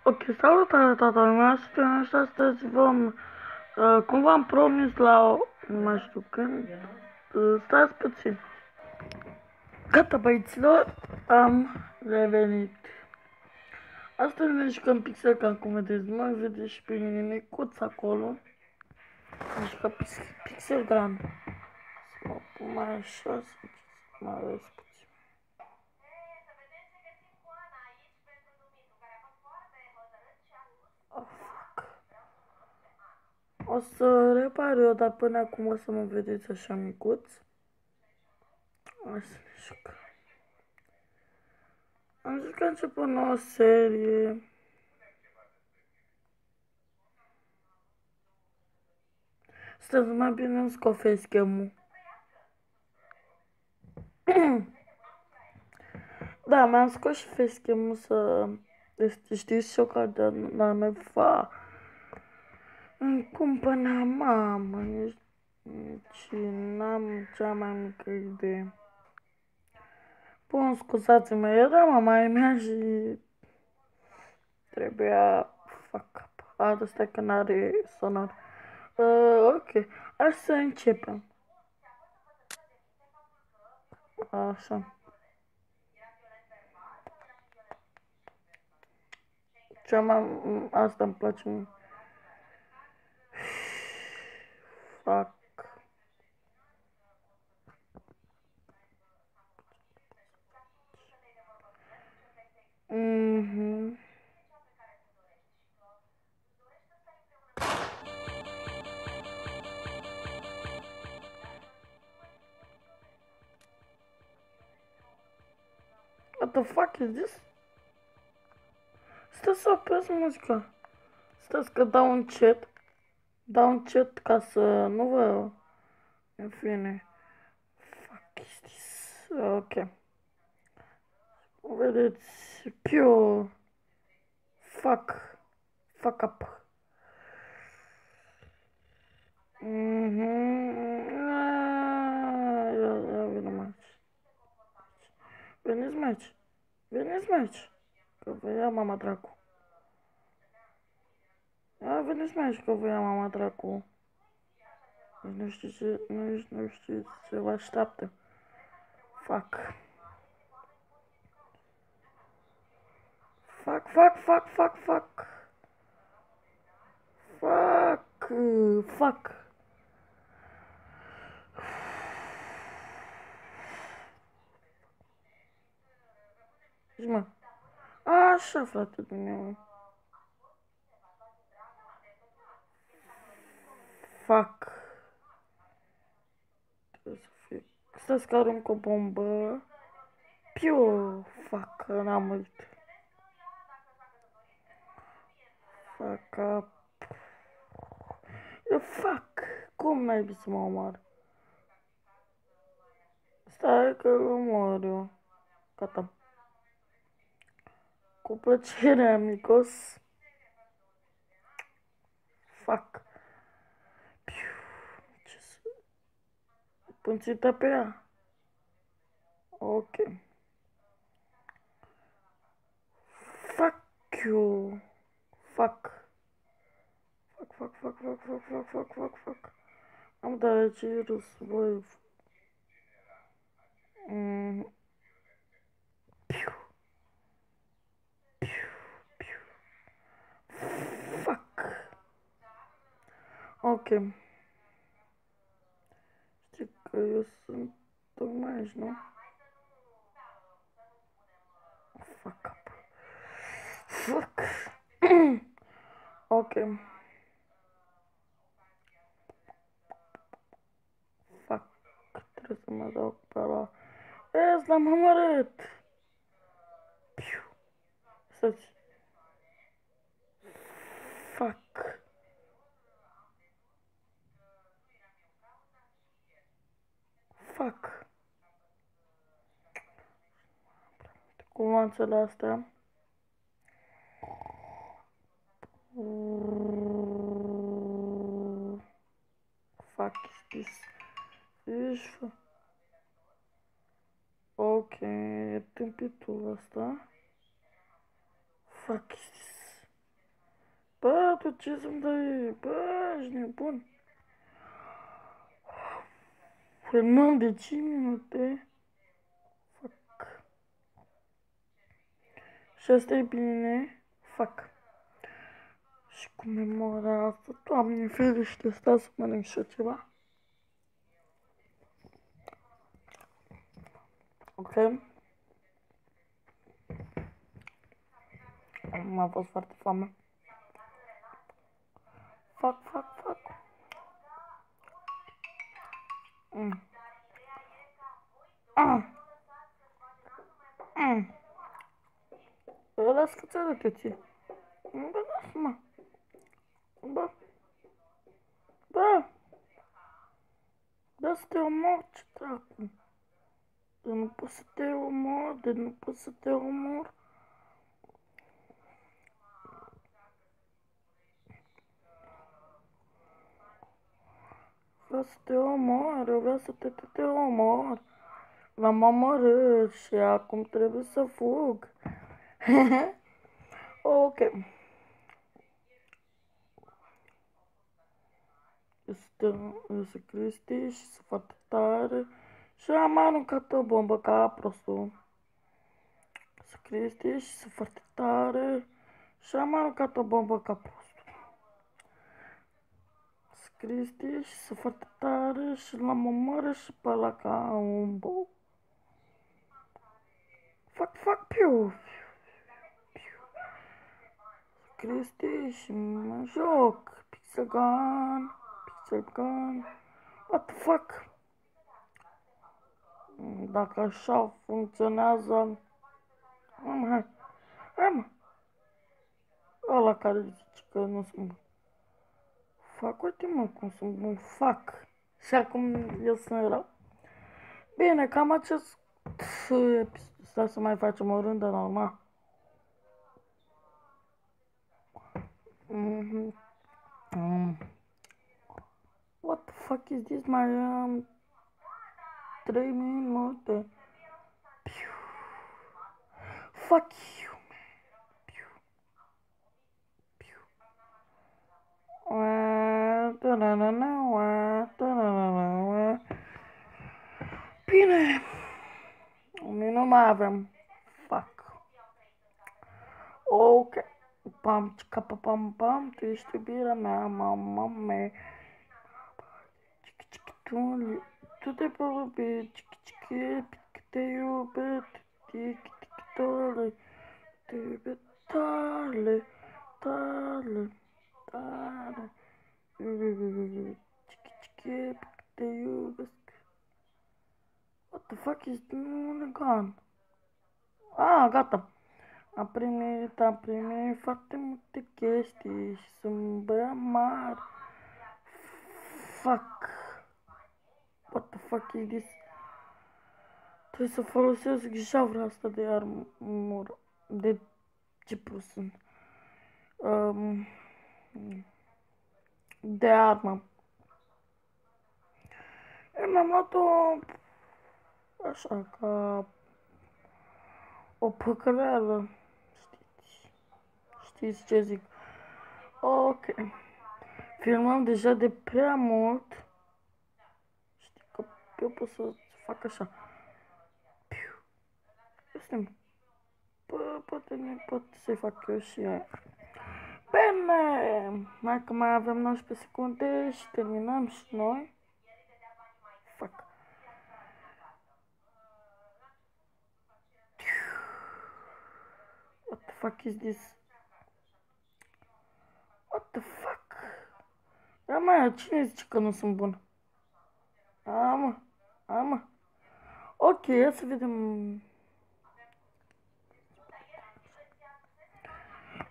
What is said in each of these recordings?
Ok, salutare toată lumea, suntem și astăzi cum v-am promis nu mai știu când, stați puțin. Gata băieților, am revenit. Astăzi ne jucăm Pixel Gun, cum vedeți, mă vedeți și pe mine micuț acolo. Ne jucăm Pixel Gun. Să mă pun mai așa, să mă arăt puțin. Oh, fuck. O să repar eu, dar până acum o să mă vedeți așa micuț. Hai să ne jucăm. Am zis că încep o nouă serie. Stai mai bine îmi scot facecam-ul. Da, mi-am scos și facecam-ul să... Știți și eu că la noi fa... Îmi cumpăna mamă, nici n-am cea mai mică idee. Bun, scuzați-mă, era mama mea și... Trebuia... Fuck up. Asta stai că n-are sonor. Ok, hai să începem. Așa. Asta îmi place mie. Fuck. What the fuck is this? Stai să opresc muzica. Stai că dau un chat. Dau un chat ca să nu vă... În fine. Fuck is this? Ok. Vedeți, piu. Fuck. Fuck up. Ia vină aici. Veniți aici. Veniți aici. Că vă ia mama dracu. Ia veniți aici că vă ia mama dracu. Nu știu ce vă așteaptă. Fuck. Fuck. Fuck. Zici, mă. Așa, frate, dumneavoastră. Fuck. Trebuie să fie... Stai să arunc o bombă. Piu. Fuck, n-am uit. Fuck up. Fuck. Cum n-ai să mă omor? Stai că-l omor eu. Gata. Cu plăcere, amicos. Fuck. Piu. Ce să... Pânțită pe ea. Ok. Fuck you. Fuck. Am dat ce râs, băi. Piu. Fuck. Ok. Știi că eu sunt tocmai aici, nu? Fuck up. Fuck. Ok. Fuck. Trebuie să mă dau pe ăla. L-am omorât. Piu. Să-ți... Fuck. Fuck. Culoanțele astea. Fuck is this? Ești... Ok, e tâmpitul ăsta. Fuck is this? Bă, tu ce să-mi dai? Bă, ești nebun. Filmăm de 5 minute. Fuck. Și asta e bine. Fuck. Și cu memoria asta, Doamne ferește, stai să mănânc și eu ceva. Ok? M-a fost foarte foame. Fuck. Mm. Bă, las că ți-arăt ție. Bă, lasă-mă. Bă. Da să te omor, ce dracu. De nu pot să te omor, Vreau să te omor, eu vreau să te omor. L-am omorât și acum trebuie să fug. Ok. Este Cristi și sunt foarte tare. Și am aruncat o bombă ca prostul. Sunt Cristi și sunt foarte tare. Și am aruncat o bombă ca prostul. Sunt Cristi și sunt foarte tare și l-am omorât și pe ăla ca un bou. Fac piu. Cristi și mă joc. Pixel gun. What the fuck? Dacă așa funcționează... Hai mă. Ăla care zice că nu sunt bun. Fac, uite mă cum sunt bun. Fac. Și acum eu sunt rău. Bine, cam acest... Stai să mai facem o rândă normal. What the fuck is this? Mai am 3 minute. Fuck you, man. Bine. Nu mai avem. Fuck. Ok. Pam, cica, pam, tu ești iubirea mea, mame. Tu te iubi, cici, te iubesc, tale, te iubesc tale. Cici, te iubesc. What the fuck is gone? Ah, gata. Am primit foarte multe chestii și sunt băiat mari. Fuck. What the fuck is this? Trebuie să folosesc javra asta de armură. De ce plus sunt? De armă. Mi-am luat-o așa, ca o păcăleală. Știți ce zic? Ok. Filmăm deja de prea mult. Știi că eu pot să fac așa. Este. Poate să-i fac eu și aia. Bine! Hai că mai avem 19 secunde și terminăm și noi. Fuck. What the fuck is this? What the fuck? Da, mă, cine zice că nu sunt bun? Mă. Ok, ia să vedem.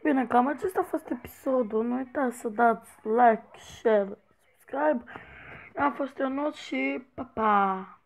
Bine, cam acesta a fost episodul. Nu uitați să dați like, share, subscribe. Am fost Ionut și pa, pa!